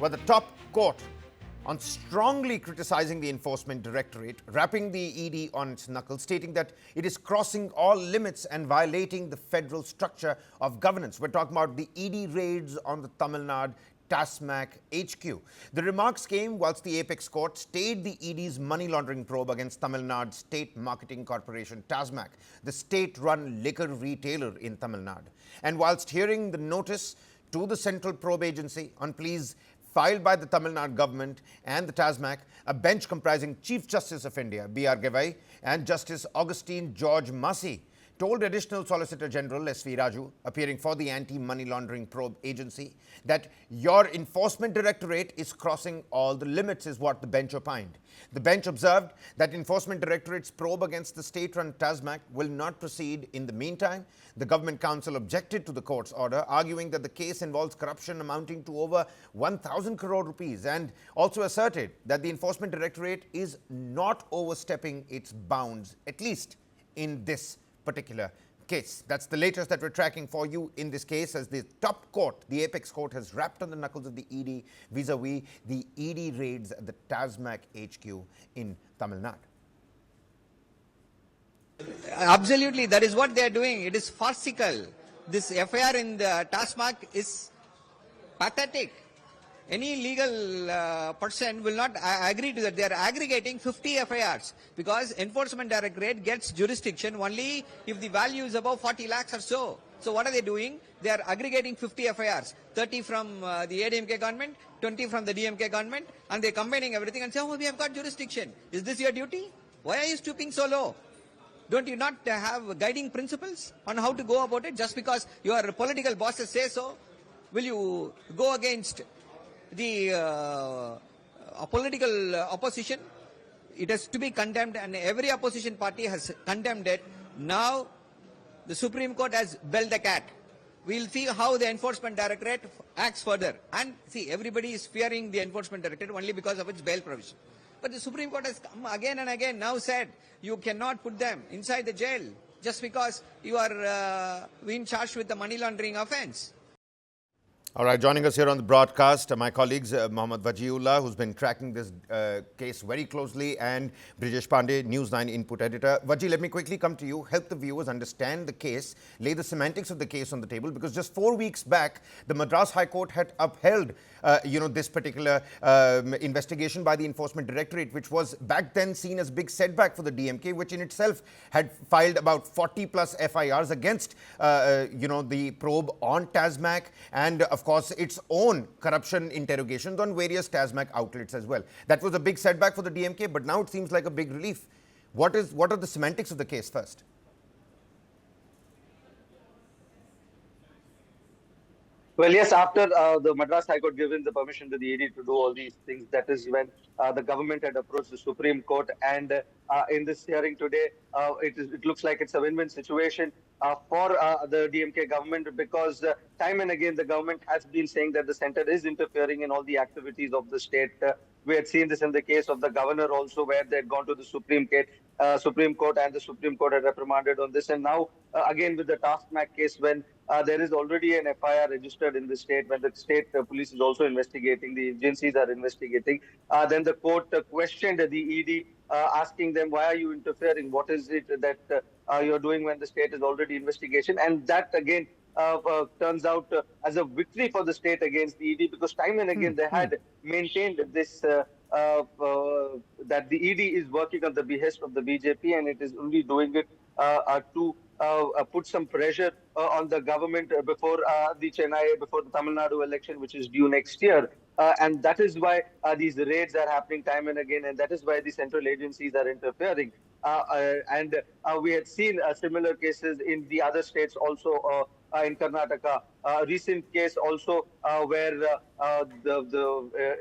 were the top court on strongly criticizing the Enforcement Directorate, rapping the ED on its knuckles, stating that it is crossing all limits and violating the federal structure of governance. We're talking about the ED raids on the Tamil Nadu TASMAC HQ. The remarks came whilst the Apex Court stayed the ED's money laundering probe against Tamil Nadu State Marketing Corporation TASMAC, the state-run liquor retailer in Tamil Nadu. And whilst hearing the notice to the Central Probe Agency on pleas filed by the Tamil Nadu government and the TASMAC, a bench comprising Chief Justice of India, B.R. Gavai, and Justice Augustine George Massey told Additional Solicitor General S.V. Raju, appearing for the Anti-Money Laundering Probe Agency, that your Enforcement Directorate is crossing all the limits, is what the bench opined. The bench observed that Enforcement Directorate's probe against the state-run TASMAC will not proceed. In the meantime, the Government Council objected to the court's order, arguing that the case involves corruption amounting to over 1,000 crore rupees, and also asserted that the Enforcement Directorate is not overstepping its bounds, at least in this particular case. That's the latest that we're tracking for you in this case, as the top court, the Apex Court, has rapped on the knuckles of the ED vis-a-vis the ED raids at the TASMAC HQ in Tamil Nadu. Absolutely, that is what they are doing. It is farcical. This FIR in the TASMAC is pathetic. Any legal person will not agree to that. They are aggregating 50 FIRs because Enforcement Directorate gets jurisdiction only if the value is above 40 lakhs or so. So what are they doing? They are aggregating 50 FIRs, 30 from the ADMK government, 20 from the DMK government, and they're combining everything and say, oh, we have got jurisdiction. Is this your duty? Why are you stooping so low? Don't you not have guiding principles on how to go about it? Just because your political bosses say so, will you go against the political opposition? It has to be condemned, and every opposition party has condemned it. Now, the Supreme Court has belled the cat. We'll see how the Enforcement Directorate acts further. And see, everybody is fearing the Enforcement Directorate only because of its bail provision. But the Supreme Court has come again and again now said you cannot put them inside the jail just because you are being charged with the money laundering offense. All right, joining us here on the broadcast, my colleagues, Mohammad Wajiullah, who's been tracking this case very closely, and Brijesh Pandey, News9 input editor. Vaji, let me quickly come to you, help the viewers understand the case, lay the semantics of the case on the table, because just 4 weeks back, the Madras High Court had upheld, this particular investigation by the Enforcement Directorate, which was back then seen as a big setback for the DMK, which in itself had filed about 40 plus FIRs against, the probe on TASMAC, and of course, its own corruption interrogations on various TASMAC outlets as well. That was a big setback for the DMK, but now it seems like a big relief. What are the semantics of the case first? Well, yes, after the Madras High Court given the permission to the ED to do all these things, that is when the government had approached the Supreme Court. And in this hearing today, it looks like it's a win-win situation for the DMK government, because time and again the government has been saying that the center is interfering in all the activities of the state. We had seen this in the case of the governor also, where they had gone to the Supreme Court, and the Supreme Court had reprimanded on this. And now again with the TASMAC case, when there is already an FIR registered in the state, when the state police is also investigating, the agencies are investigating, then the court questioned the ED, asking them, why are you interfering? What is it that you're doing when the state is already investigation? And that again turns out as a victory for the state against the ED, because time and again they had maintained this that the ED is working on the behest of the BJP, and it is only doing it to put some pressure on the government before the Tamil Nadu election, which is due next year. And that is why these raids are happening time and again, and that is why the central agencies are interfering. And we had seen similar cases in the other states also, in Karnataka. A recent case also where the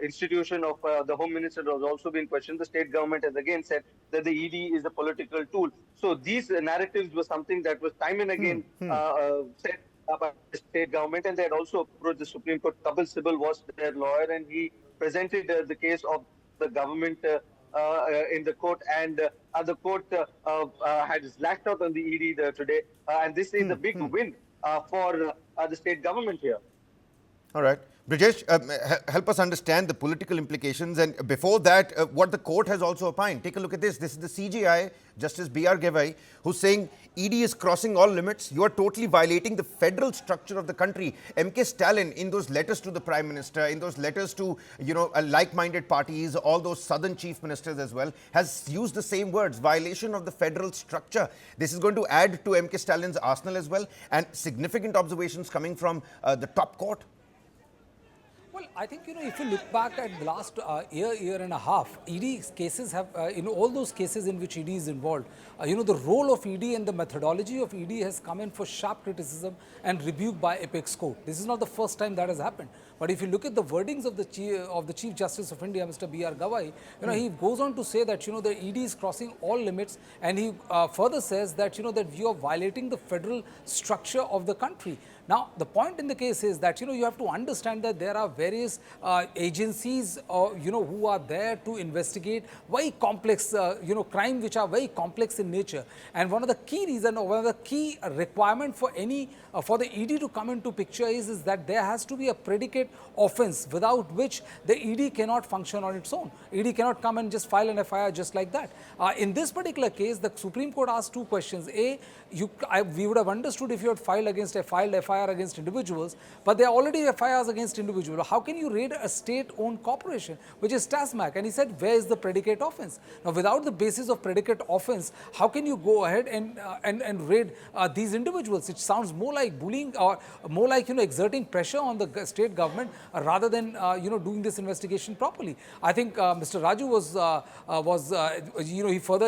institution of the Home Minister was also being questioned. The state government has again said that the ED is a political tool. So these narratives were something that was time and again said by the state government, and they had also approached the Supreme Court. Kapil Sibal was their lawyer, and he presented the case of the government in the court, and the court had lashed out on the ED today, and this is a big win for the state government here. All right. Brajesh, help us understand the political implications. And before that, what the court has also opined. Take a look at this. This is the CJI, Justice B.R. Gavai, who's saying ED is crossing all limits. You are totally violating the federal structure of the country. M.K. Stalin, in those letters to the Prime Minister, in those letters to, like-minded parties, all those southern chief ministers as well, has used the same words, violation of the federal structure. This is going to add to M.K. Stalin's arsenal as well, and significant observations coming from the top court. Well, I think, if you look back at the last year and a half, ED cases have, all those cases in which ED is involved, the role of ED and the methodology of ED has come in for sharp criticism and rebuke by apex court. This is not the first time that has happened. But if you look at the wordings of the Chief Justice of India, Mr. B.R. Gavai, he goes on to say that, the ED is crossing all limits, and he further says that, that you are violating the federal structure of the country. Now, the point in the case is that, you have to understand that there are various agencies, who are there to investigate very complex, crime which are very complex in nature. And one of the key reasons, or one of the key requirement for for the ED to come into picture is that there has to be a predicate offense without which the ED cannot function on its own. ED cannot come and just file an FIR just like that. In this particular case, the Supreme Court asked two questions. A, we would have understood if you had filed FIR against individuals, but there are already FIRs against individuals. How can you raid a state-owned corporation, which is TASMAC? And he said, where is the predicate offense? Now, without the basis of predicate offense, how can you go ahead and raid these individuals? It sounds more like bullying, or more like, exerting pressure on the state government rather than, doing this investigation properly. I think Mr. Raju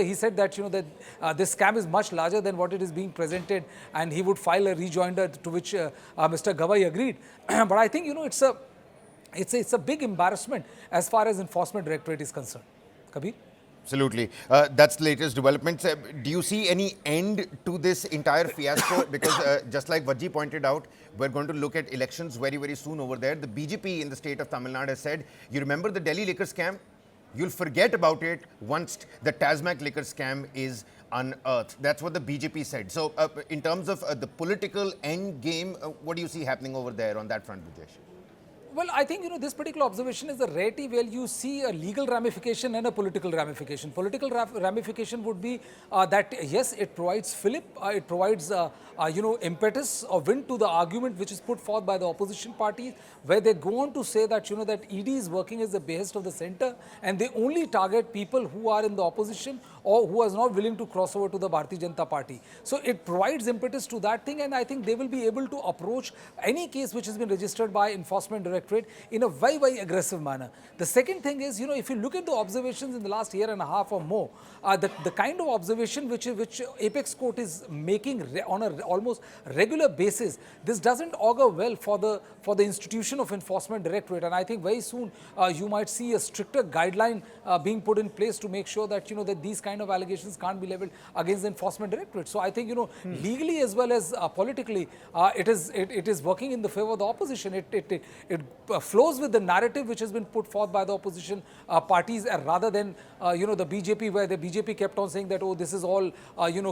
he said that, that this scam is much larger than what it is being presented, and he would file a rejoinder, to which Mr. Gavai agreed. But I think, it's a big embarrassment as far as Enforcement Directorate is concerned. Kabir? Absolutely. That's the latest developments. Do you see any end to this entire fiasco? Because just like Vajji pointed out, we're going to look at elections very, very soon over there. The BJP in the state of Tamil Nadu has said, you remember the Delhi liquor scam? You'll forget about it once the TASMAC liquor scam is unearthed. That's what the BJP said. So in terms of the political end game, what do you see happening over there on that front, Brajesh? Well, I think, this particular observation is a rarity where you see a legal ramification and a political ramification. Political ramification would be that, yes, it provides fillip, it provides, impetus or wind to the argument which is put forth by the opposition parties, where they go on to say that, that ED is working as the behest of the center, and they only target people who are in the opposition or who are not willing to cross over to the Bharatiya Janata Party. So it provides impetus to that thing, and I think they will be able to approach any case which has been registered by Enforcement Directorate in a very, very aggressive manner. The second thing is, if you look at the observations in the last year and a half or more, the kind of observation which Apex Court is making on a almost regular basis, this doesn't augur well for the institution of Enforcement Directorate. And I think very soon you might see a stricter guideline being put in place to make sure that, that these kind of allegations can't be leveled against the Enforcement Directorate. So I think, legally as well as politically, it is working in the favor of the opposition. It flows with the narrative which has been put forth by the opposition parties, rather than, the BJP, where the BJP kept on saying that, oh, this is all,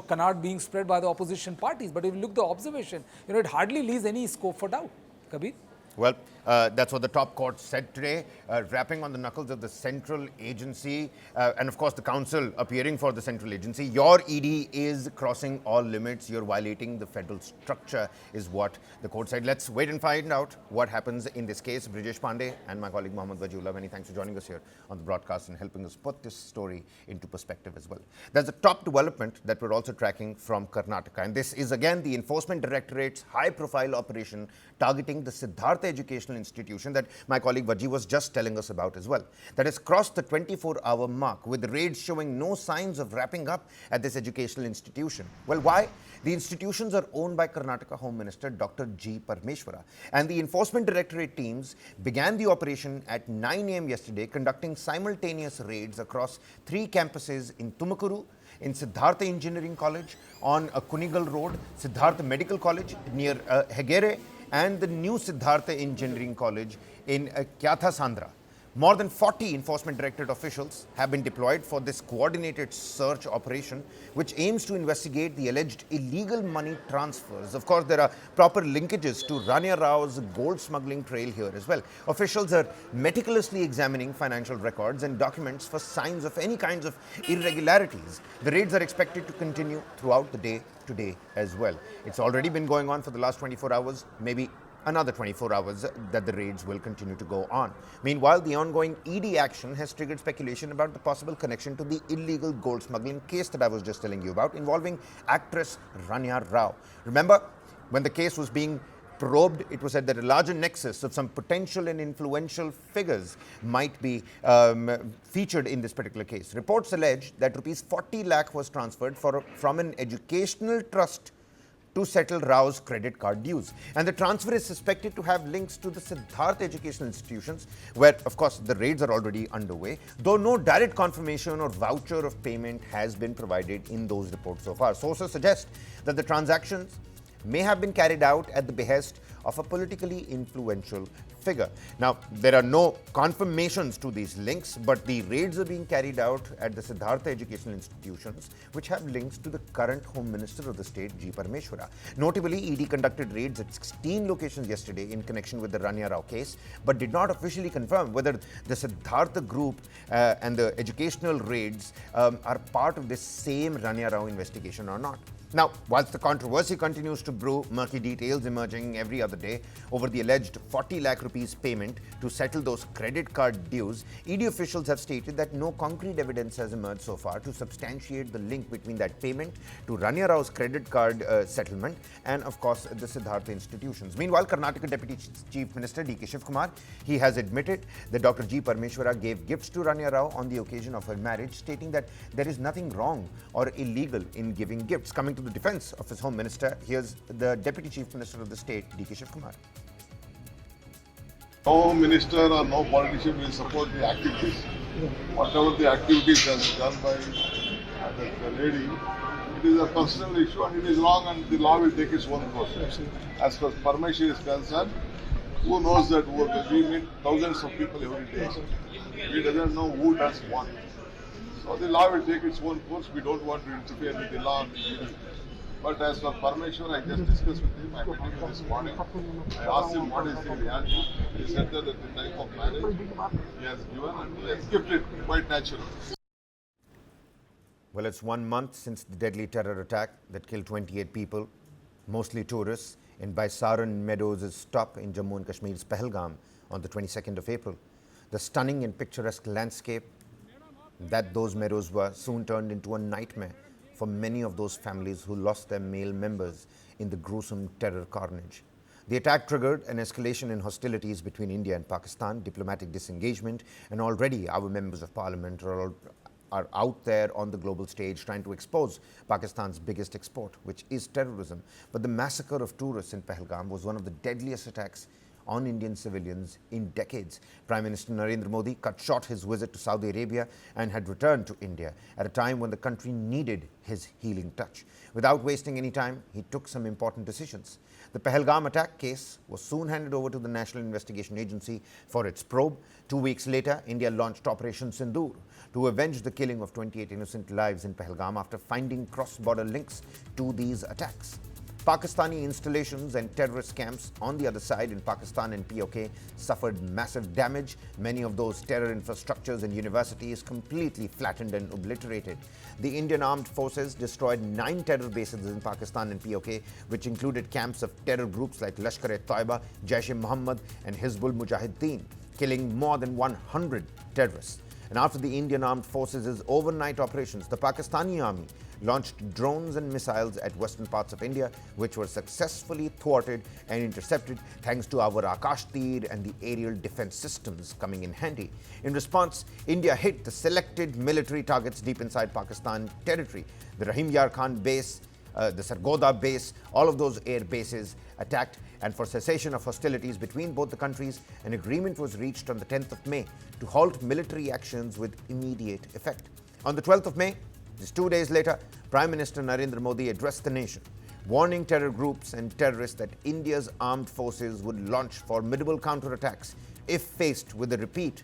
canard being spread by the opposition parties. But if you look at the observation, it hardly leaves any scope for doubt. Kabir? Well, that's what the top court said today, rapping on the knuckles of the central agency and, of course, the council appearing for the central agency. Your ED is crossing all limits. You're violating the federal structure, is what the court said. Let's wait and find out what happens in this case. Brajesh Pandey and my colleague Mohammad Wajihullah, many thanks for joining us here on the broadcast and helping us put this story into perspective as well. There's a top development that we're also tracking from Karnataka, and this is again the Enforcement Directorate's high-profile operation targeting the Siddhartha Educational Institution that my colleague Vajji was just telling us about as well. That has crossed the 24-hour mark, with the raids showing no signs of wrapping up at this educational institution. Well, why? The institutions are owned by Karnataka Home Minister Dr. G. Parmeshwara, and the Enforcement Directorate teams began the operation at 9 a.m. yesterday, conducting simultaneous raids across 3 campuses in Tumakuru, in Siddhartha Engineering College, on Kunigal Road, Siddhartha Medical College near Hegere, and the new Siddhartha Engineering College in Kyatha Sandra. More than 40 Enforcement Directorate officials have been deployed for this coordinated search operation, which aims to investigate the alleged illegal money transfers. Of course, there are proper linkages to Rania Rao's gold smuggling trail here as well. Officials are meticulously examining financial records and documents for signs of any kinds of irregularities. The raids are expected to continue throughout the day today as well. It's already been going on for the last 24 hours, maybe another 24 hours that the raids will continue to go on. Meanwhile, the ongoing ED action has triggered speculation about the possible connection to the illegal gold smuggling case that I was just telling you about, involving actress Rania Rao. Remember, when the case was being probed, it was said that a larger nexus of some potential and influential figures might be featured in this particular case. Reports allege that rupees 40 lakh was transferred from an educational trust to settle Rao's credit card dues. And the transfer is suspected to have links to the Siddharth educational institutions, where, of course, the raids are already underway, though no direct confirmation or voucher of payment has been provided in those reports so far. Sources suggest that the transactions may have been carried out at the behest of a politically influential figure. Now, there are no confirmations to these links, but the raids are being carried out at the Siddhartha educational institutions, which have links to the current Home Minister of the state, G. Parameshwara. Notably, ED conducted raids at 16 locations yesterday in connection with the Rania Rao case, but did not officially confirm whether the Siddhartha group and the educational raids are part of this same Rania Rao investigation or not. Now, whilst the controversy continues to brew, murky details emerging every other day over the alleged 40 lakh rupees payment to settle those credit card dues, ED officials have stated that no concrete evidence has emerged so far to substantiate the link between that payment to Rania Rao's credit card settlement and, of course, the Siddhartha institutions. Meanwhile, Karnataka Deputy Chief Minister D.K. Shivkumar, he has admitted that Dr. G. Parameshwara gave gifts to Rania Rao on the occasion of her marriage, stating that there is nothing wrong or illegal in giving gifts. Coming to the defense of his Home Minister, here's the Deputy Chief Minister of the state, D.K. Shivkumar. No minister or no politician will support the activities. Whatever the activities has done by the lady, it is a personal issue and it is wrong and the law will take its own course. As far as Parameshwar is concerned, who knows that we meet thousands of people every day. We doesn't know who does what. So the law will take its own course. We don't want to interfere with the law. But as for Parameshwar, I just discussed with him. I met him this morning. I asked him what is the reality. He said that at the time of marriage, he has given and he has gifted quite naturally. Well, it's 1 month since the deadly terror attack that killed 28 people, mostly tourists, in Baisaran Meadows' stop in Jammu and Kashmir's Pahalgam on the 22nd of April. The stunning and picturesque landscape that those meadows were soon turned into a nightmare for many of those families who lost their male members in the gruesome terror carnage. The attack triggered an escalation in hostilities between India and Pakistan, diplomatic disengagement, and already our members of parliament are out there on the global stage trying to expose Pakistan's biggest export, which is terrorism. But the massacre of tourists in Pahalgam was one of the deadliest attacks on Indian civilians in decades. Prime Minister Narendra Modi cut short his visit to Saudi Arabia and had returned to India at a time when the country needed his healing touch. Without wasting any time, he took some important decisions. The Pahalgam attack case was soon handed over to the National Investigation Agency for its probe. 2 weeks later, India launched Operation Sindoor to avenge the killing of 28 innocent lives in Pahalgam after finding cross-border links to these attacks. Pakistani installations and terrorist camps on the other side in Pakistan and POK suffered massive damage. Many of those terror infrastructures and universities completely flattened and obliterated. The Indian armed forces destroyed 9 terror bases in Pakistan and POK, which included camps of terror groups like Lashkar-e-Taiba, Jaish-e-Mohammed and Hizbul Mujahideen, killing more than 100 terrorists. And after the Indian armed forces' overnight operations, the Pakistani army launched drones and missiles at western parts of India, which were successfully thwarted and intercepted thanks to our Akash Tir and the aerial defense systems coming in handy. In response, India hit the selected military targets deep inside Pakistan territory. The Rahim Yar Khan base, the Sargodha base, all of those air bases attacked, and for cessation of hostilities between both the countries, an agreement was reached on the 10th of May to halt military actions with immediate effect. On the 12th of May, just 2 days later, Prime Minister Narendra Modi addressed the nation, warning terror groups and terrorists that India's armed forces would launch formidable counterattacks if faced with a repeat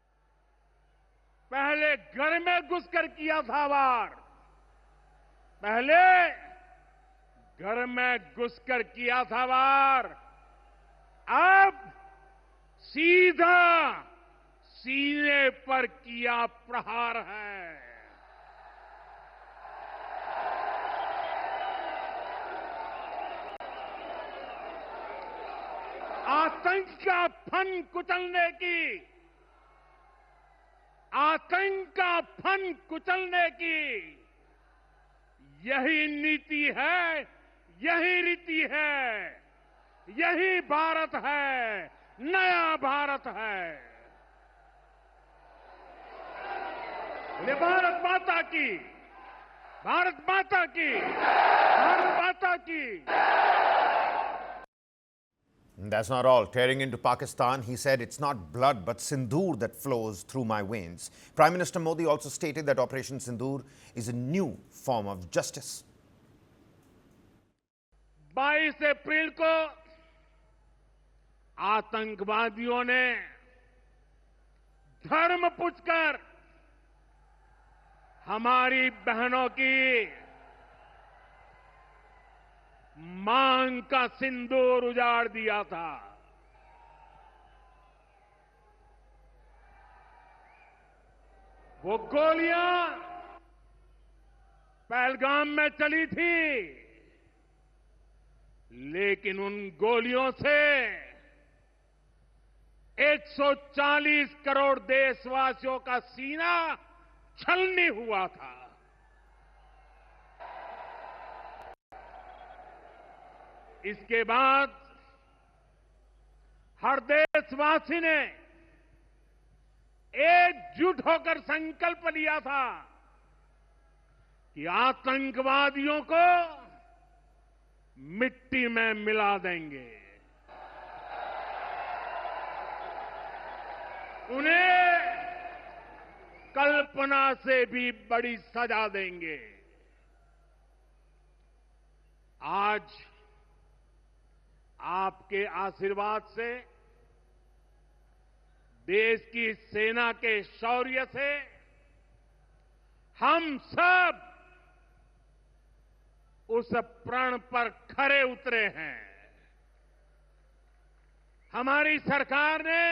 घर में घुसकर किया था वार, पहले घर में घुसकर किया था वार, अब सीधा सीने पर किया प्रहार है। आतंक का फन कुचलने की, आतंक का फन कुचलने की यही नीति है, यही रीति है, यही भारत है, नया भारत है। ये भारत माता की, भारत माता की, भारत माता की। That's not all. Tearing into Pakistan, he said it's not blood but sindoor that flows through my veins. Prime Minister Modi also stated that Operation Sindoor is a new form of justice. 22 अप्रैल को आतंकवादियों ने धर्म पूछकर हमारी बहनों की मांग का सिंदूर उजाड़ दिया था। वो गोलियां पहलगाम में चली थी, लेकिन उन गोलियों से 140 करोड़ देशवासियों का सीना छलनी हुआ था। इसके बाद हर देशवासी ने एकजुट होकर संकल्प लिया था कि आतंकवादियों को मिट्टी में मिला देंगे, उन्हें कल्पना से भी बड़ी सजा देंगे। आज आपके आशीर्वाद से, देश की सेना के शौर्य से हम सब उस प्रण पर खरे उतरे हैं। हमारी सरकार ने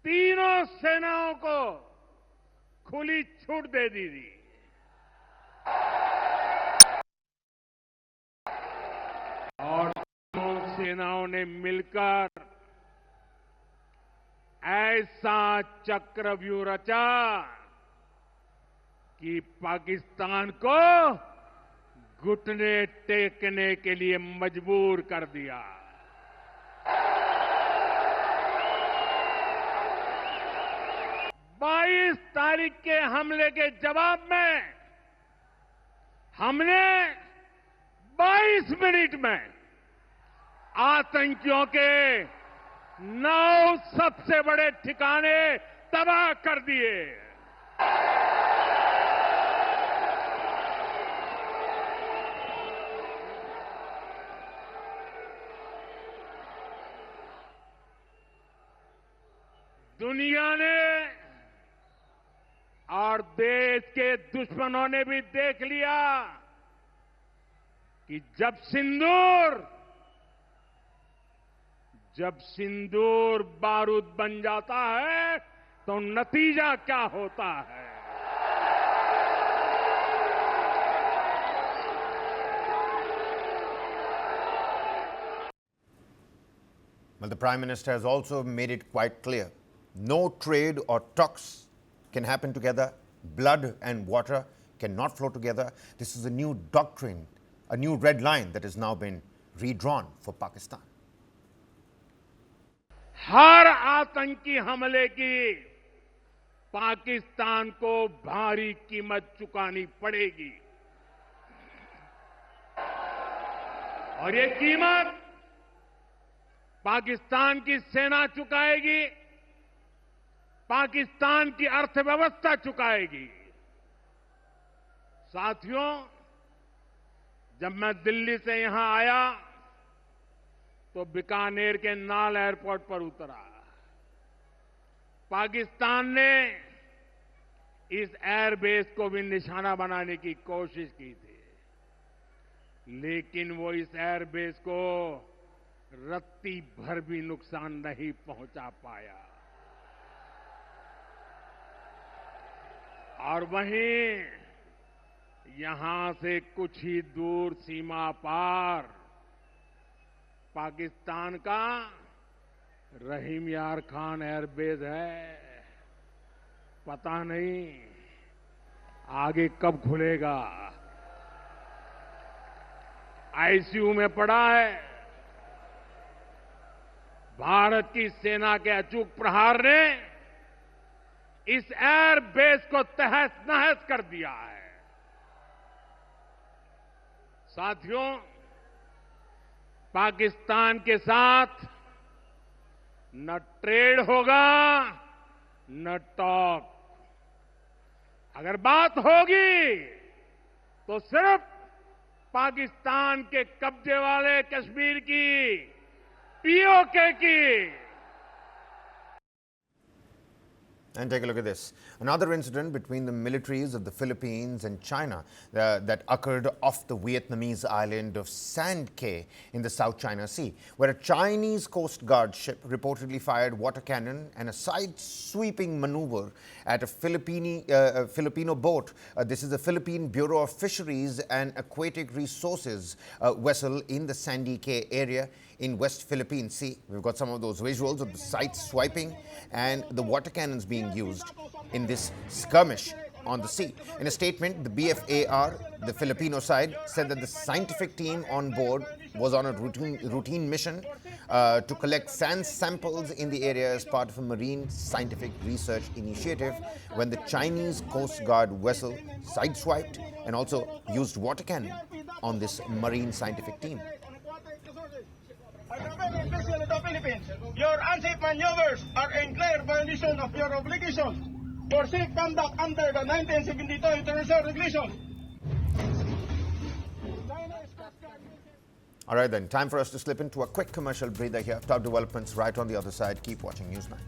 तीनों सेनाओं को खुली छूट दे दी थी। और तीनों सेनाओं ने मिलकर ऐसा चक्रव्यूह रचा कि पाकिस्तान को घुटने टेकने के लिए मजबूर कर दिया। बाईस तारीख के हमले के जवाब में हमने 22 मिनट में आतंकियों के 9 सबसे बड़े ठिकाने तबाह कर दिए। दुनिया ने और देश के दुश्मनों ने भी देख लिया कि जब सिंदूर बारूद बन जाता है तो नतीजा क्या होता है। Well, the Prime Minister has also made it quite clear. No trade or talks can happen together. Blood and water cannot flow together. This is a new doctrine, a new red line that has now been redrawn for Pakistan. हर आतंकी हमले की पाकिस्तान को भारी कीमत चुकानी पड़ेगी और ये कीमत पाकिस्तान की सेना चुकाएगी, पाकिस्तान की अर्थव्यवस्था चुकाएगी। साथियों, जब मैं दिल्ली से यहां आया तो बीकानेर के नाल एयरपोर्ट पर उतरा। पाकिस्तान ने इस एयरबेस को भी निशाना बनाने की कोशिश की थी, लेकिन वो इस एयरबेस को रत्ती भर भी नुकसान नहीं पहुंचा पाया। और वहीं यहां से कुछ ही दूर सीमा पार पाकिस्तान का रहीम यार खान एयरबेस है। पता नहीं आगे कब खुलेगा। आईसीयू में पड़ा है। भारत की सेना के अचूक प्रहार ने इस एयरबेस को तहस नहस कर दिया है। साथियों, पाकिस्तान के साथ न ट्रेड होगा न टॉक। अगर बात होगी तो सिर्फ पाकिस्तान के कब्जे वाले कश्मीर की, पीओके की। And take a look at this. Another incident between the militaries of the Philippines and China that occurred off the Vietnamese island of Sand Key in the South China Sea, where a Chinese Coast Guard ship reportedly fired water cannon and a side-sweeping maneuver at a Filipino boat. This is the Philippine Bureau of Fisheries and Aquatic Resources vessel in the Sandy Cay area in West Philippine Sea. We've got some of those visuals of the side-swiping and the water cannons being used in this skirmish on the sea. In a statement, the BFAR, the Filipino side, said that the scientific team on board was on a routine mission to collect sand samples in the area as part of a marine scientific research initiative when the Chinese Coast Guard vessel sideswiped and also used water cannon on this marine scientific team. Especially the Philippines, your unsafe maneuvers are in clear violation of your obligations for safe conduct under the 1972 International Regulations. All right then, time for us to slip into a quick commercial breather here. Top developments right on the other side. Keep watching Newsman.